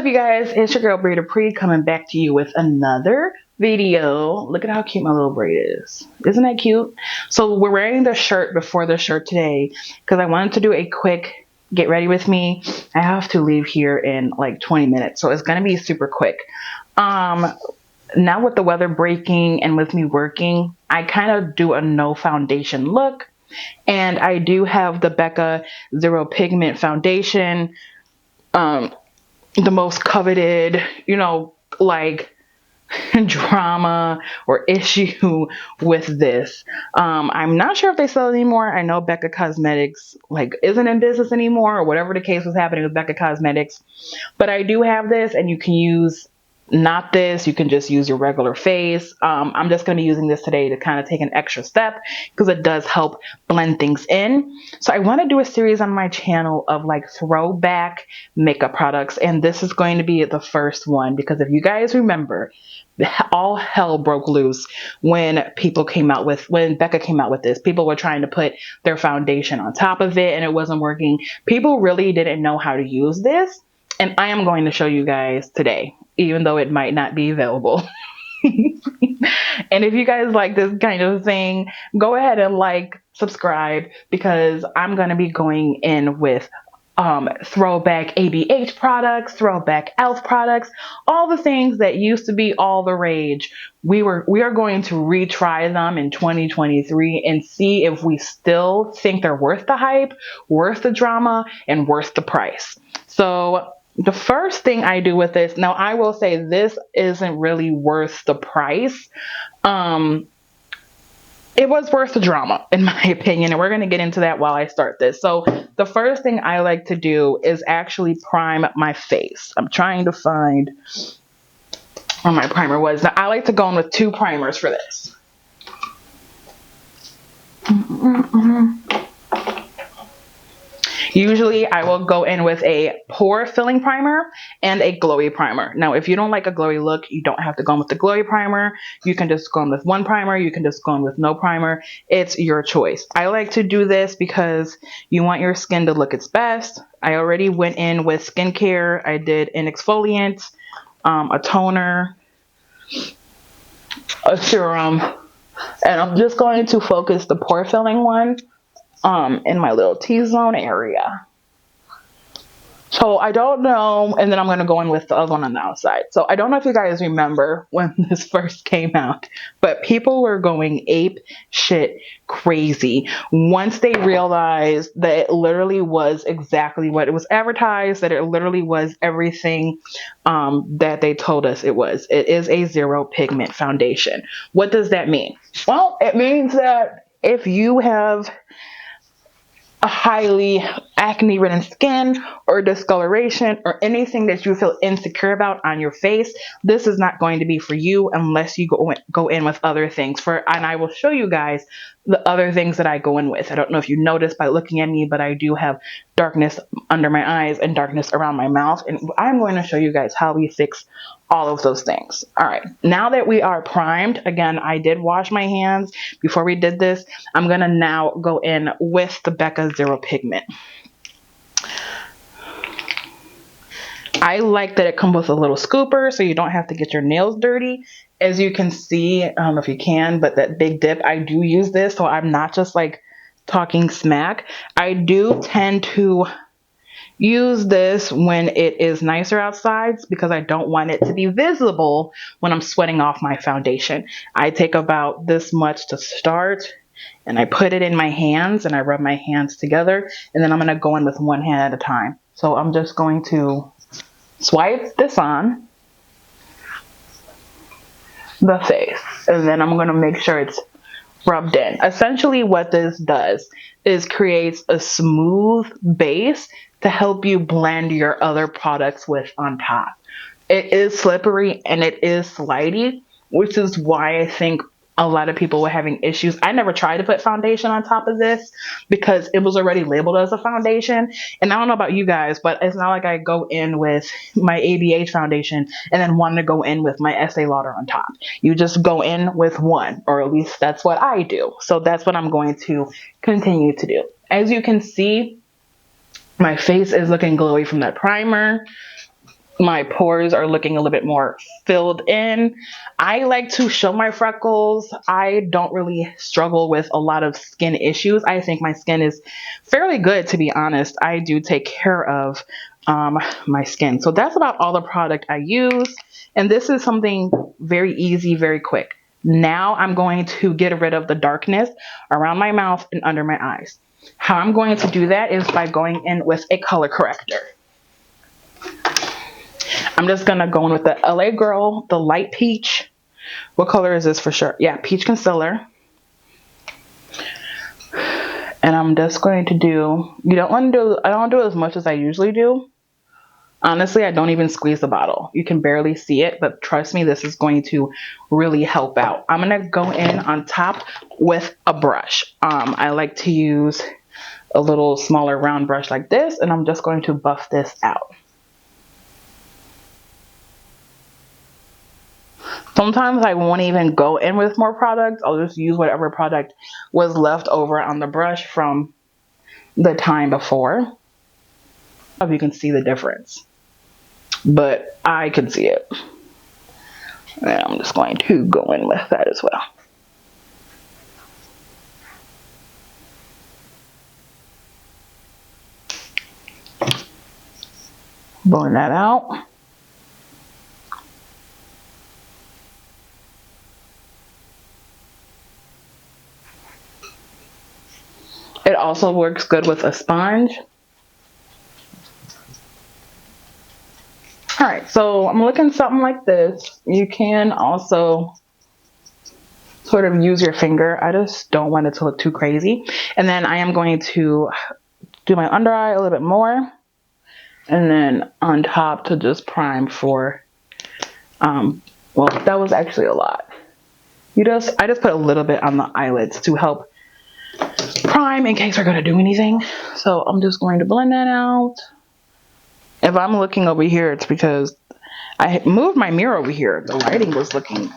What's up, you guys? It's your girl Bridupre coming back to you with another video. Look at how cute my little braid is. Isn't that cute? So we're wearing the shirt before the shirt today because I wanted to do a quick get ready with me. I have to leave here in like 20 minutes, so it's gonna be super quick. Now with the weather breaking and with me working, I kind of do a no foundation look, and I do have the Becca Zero Pigment foundation. The most coveted, like drama or issue with this. I'm not sure if they sell it anymore. I know Becca Cosmetics like isn't in business anymore, or whatever the case was happening with Becca Cosmetics. But I do have this, and you can use not this, you can just use your regular face. I'm just going to be using this today to kind of take an extra step because it does help blend things in. So I want to do a series on my channel of like throwback makeup products, and this is going to be the first one because if you guys remember, all hell broke loose when Becca came out with this. People were trying to put their foundation on top of it and it wasn't working. People really didn't know how to use this, and I am going to show you guys today, even though it might not be available. And if you guys like this kind of thing, go ahead and like, subscribe, because I'm going to be going in with throwback ABH products, throwback ELF products, all the things that used to be all the rage. We are going to retry them in 2023 and see if we still think they're worth the hype, worth the drama, and worth the price. So the first thing I do with this, now I will say this isn't really worth the price. It was worth the drama, in my opinion, and we're going to get into that while I start this. So the first thing I like to do is actually prime my face. I'm trying to find where my primer was. Now, I like to go in with 2 primers for this. Usually I will go in with a pore filling primer and a glowy primer. Now, if you don't like a glowy look, you don't have to go in with the glowy primer. You can just go in with 1 primer. You can just go in with no primer. It's your choice. I like to do this because you want your skin to look its best. I already went in with skincare. I did an exfoliant, a toner, a serum, and I'm just going to focus the pore filling one in my little T-zone area. So I don't know, and then I'm going to go in with the other one on the outside. So I don't know if you guys remember when this first came out, but people were going ape shit crazy once they realized that it literally was exactly what it was advertised, that it literally was everything that they told us it was. It is a zero pigment foundation. What does that mean? Well, it means that if you have a highly acne-ridden skin or discoloration or anything that you feel insecure about on your face, this is not going to be for you unless you go in with other things. And I will show you guys the other things that I go in with. I don't know if you noticed by looking at me, but I do have darkness under my eyes and darkness around my mouth, and I'm going to show you guys how we fix all of those things. All right, now that we are primed, again, I did wash my hands before we did this. I'm gonna now go in with the Becca Zero Pigment. I like that it comes with a little scooper so you don't have to get your nails dirty. As you can see, I don't know if you can, but that big dip, I do use this, so I'm not just like talking smack. I do tend to use this when it is nicer outside because I don't want it to be visible when I'm sweating off my foundation. I take about this much to start, and I put it in my hands and I rub my hands together, and then I'm going to go in with 1 hand at a time. So I'm just going to swipe this on the face, and then I'm going to make sure it's rubbed in. Essentially what this does is creates a smooth base to help you blend your other products with on top. It is slippery and it is slidey, which is why I think a lot of people were having issues. I never tried to put foundation on top of this because it was already labeled as a foundation. And I don't know about you guys, but it's not like I go in with my ABH foundation and then want to go in with my Estee Lauder on top. You just go in with one, or at least that's what I do. So that's what I'm going to continue to do. As you can see, my face is looking glowy from that primer. my pores are looking a little bit more filled in. I like to show my freckles. I don't really struggle with a lot of skin issues. I think my skin is fairly good, to be honest. I do take care of my skin. So that's about all the product I use. And this is something very easy, very quick. Now I'm going to get rid of the darkness around my mouth and under my eyes. How I'm going to do that is by going in with a color corrector. I'm just going to go in with the LA Girl, the light peach. What color is this for sure? Yeah, peach concealer. And I'm just going to do, I don't do as much as I usually do. Honestly, I don't even squeeze the bottle. You can barely see it, but trust me, this is going to really help out. I'm going to go in on top with a brush. I like to use a little smaller round brush like this, and I'm just going to buff this out. Sometimes I won't even go in with more product. I'll just use whatever product was left over on the brush from the time before. I don't know if you can see the difference, but I can see it. And I'm just going to go in with that as well. Blowing that out. It also works good with a sponge. Alright, so I'm looking something like this. You can also sort of use your finger. I just don't want it to look too crazy. And then I am going to do my under eye a little bit more. And then on top to just prime for, well, that was actually a lot. I just put a little bit on the eyelids to help prime in case we're going to do anything. So I'm just going to blend that out. If I'm looking over here, it's because I moved my mirror over here. The lighting was looking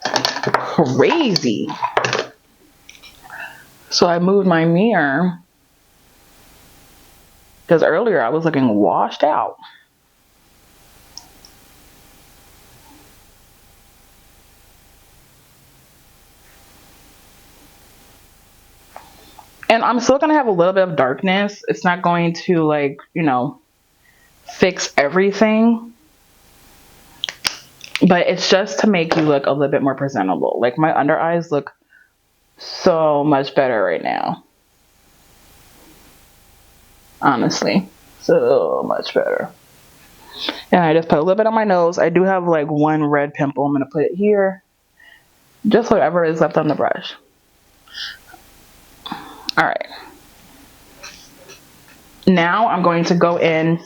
crazy. So I moved my mirror because earlier I was looking washed out. And I'm still going to have a little bit of darkness. It's not going to, like, you know, fix everything. But it's just to make you look a little bit more presentable. Like, my under eyes look so much better right now. Honestly, so much better. And I just put a little bit on my nose. I do have like one red pimple. I'm going to put it here. Just whatever is left on the brush. Alright. Now I'm going to go in.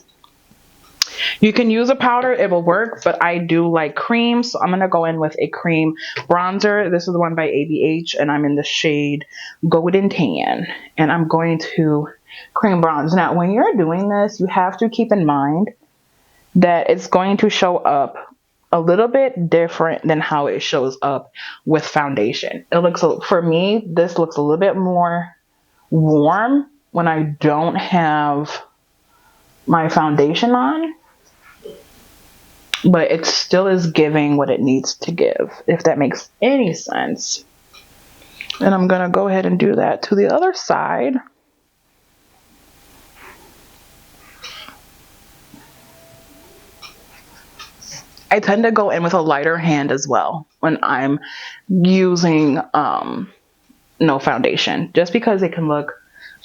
You can use a powder, it will work, but I do like cream, so I'm going to go in with a cream bronzer. This is the one by ABH, and I'm in the shade Golden Tan. And I'm going to cream bronze. Now, when you're doing this, you have to keep in mind that it's going to show up a little bit different than how it shows up with foundation. It looks, for me, this looks a little bit more warm when I don't have my foundation on, but it still is giving what it needs to give, if that makes any sense. And I'm gonna go ahead and do that to the other side. I tend to go in with a lighter hand as well when I'm using no foundation, just because it can look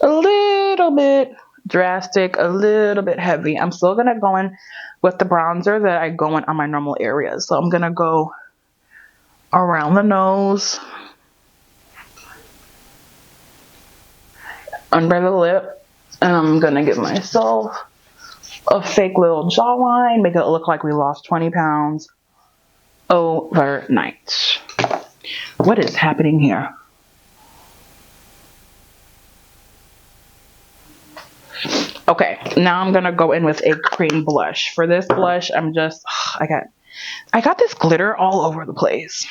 a little bit drastic, a little bit heavy. I'm still going to go in with the bronzer that I go in on my normal areas. So I'm going to go around the nose, under the lip, and I'm going to give myself a fake little jawline, make it look like we lost 20 pounds overnight. What is happening here? Okay, now I'm gonna go in with a cream blush. For this blush, I'm just, I got this glitter all over the place.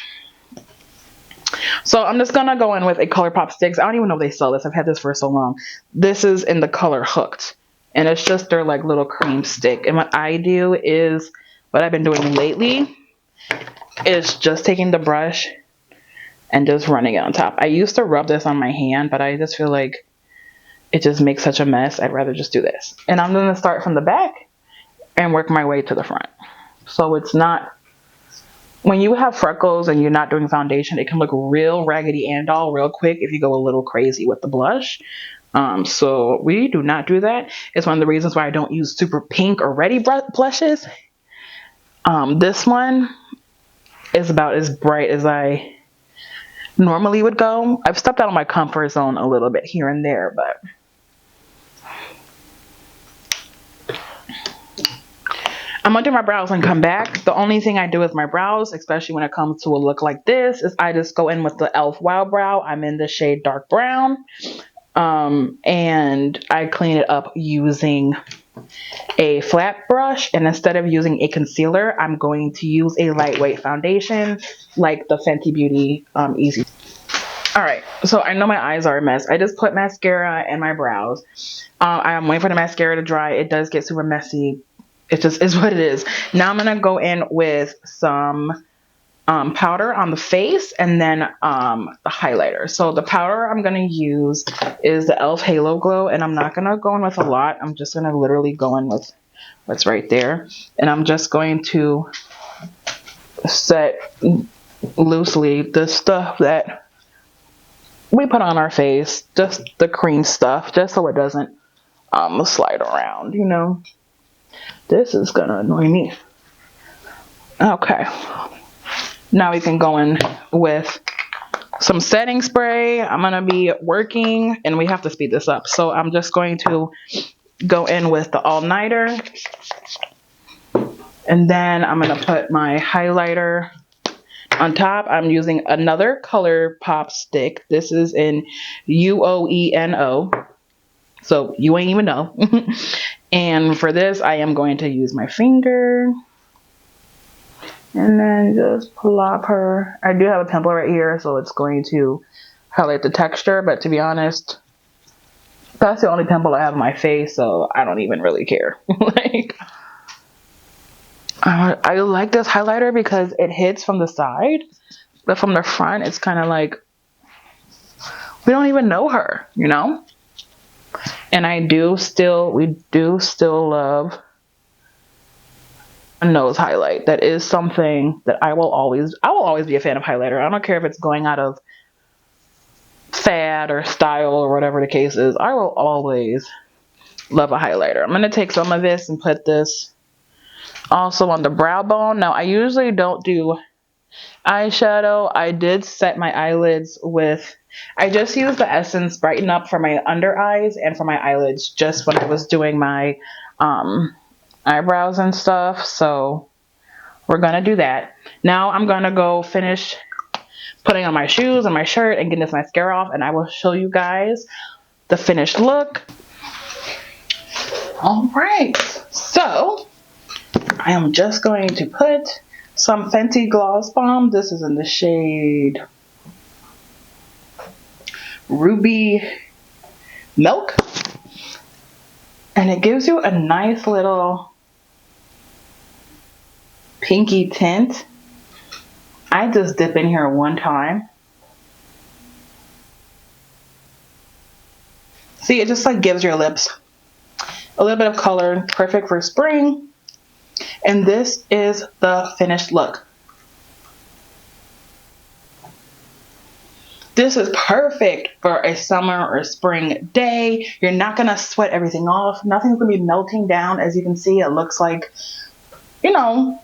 So I'm just gonna go in with a ColourPop sticks. I don't even know if they sell this. I've had this for so long. This is in the color Hooked, and it's just their like little cream stick. And what I do is what I've been doing lately is just taking the brush and just running it on top. I used to rub this on my hand, but I just feel like it just makes such a mess. I'd rather just do this. And I'm going to start from the back and work my way to the front. So it's not, when you have freckles and you're not doing foundation, it can look real Raggedy Ann doll real quick if you go a little crazy with the blush. So we do not do that. It's one of the reasons why I don't use super pink or ready blushes. This one is about as bright as I normally would go. I've stepped out of my comfort zone a little bit here and there, but I'm gonna do my brows and come back. The only thing I do with my brows, especially when it comes to a look like this, is I just go in with the e.l.f. Wild Brow. I'm in the shade dark brown. And I clean it up using a flat brush, and instead of using a concealer, I'm going to use a lightweight foundation like the Fenty Beauty Easy. Alright, so I know my eyes are a mess. I just put mascara in my brows. I'm waiting for the mascara to dry. It does get super messy. It just is what it is. Now I'm going to go in with some powder on the face, and then the highlighter. So the powder I'm going to use is the e.l.f. Halo Glow, and I'm not going to go in with a lot. I'm just going to literally go in with what's right there. And I'm just going to set loosely the stuff that we put on our face, just the cream stuff, just so it doesn't slide around, you know. This is going to annoy me. Okay. Now we can go in with some setting spray. I'm going to be working, and we have to speed this up. So I'm just going to go in with the all-nighter. And then I'm going to put my highlighter on top. I'm using another Color Pop stick. This is in UOENO. So you ain't even know. And for this, I am going to use my finger. And then just plop her. I do have a pimple right here, so it's going to highlight the texture. But to be honest, that's the only pimple I have on my face, so I don't even really care. Like, I like this highlighter because it hits from the side, but from the front, it's kind of like we don't even know her, you know. And we do still love a nose highlight. That is something that I will always be a fan of highlighter. I don't care if it's going out of fad or style or whatever the case is. I will always love a highlighter. I'm going to take some of this and put this also on the brow bone. Now I usually don't do eyeshadow. I did set my eyelids with, I just used the Essence Brighten Up for my under eyes and for my eyelids just when I was doing my eyebrows and stuff. So we're gonna do that. Now I'm gonna go finish putting on my shoes and my shirt and getting this mascara off, and I will show you guys the finished look. All right, so I am just going to put some Fenty Gloss Bomb. This is in the shade Ruby Milk, and it gives you a nice little pinky tint. I just dip in here one time. See, it just like gives your lips a little bit of color, perfect for spring. And this is the finished look. This is perfect for a summer or a spring day. You're not gonna sweat everything off. Nothing's gonna be melting down. As you can see, it looks like, you know,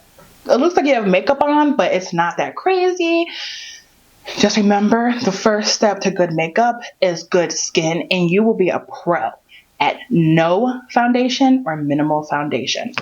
it looks like you have makeup on, but it's not that crazy. Just remember, the first step to good makeup is good skin, and you will be a pro at no foundation or minimal foundation.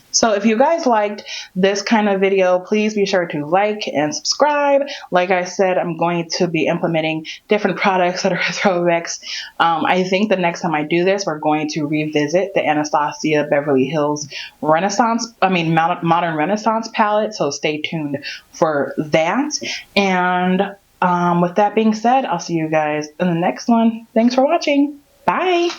So if you guys liked this kind of video, please be sure to like and subscribe. Like I said, I'm going to be implementing different products that are throwbacks. I think the next time I do this, we're going to revisit the Anastasia Beverly Hills Modern Renaissance palette. So stay tuned for that. And with that being said, I'll see you guys in the next one. Thanks for watching. Bye.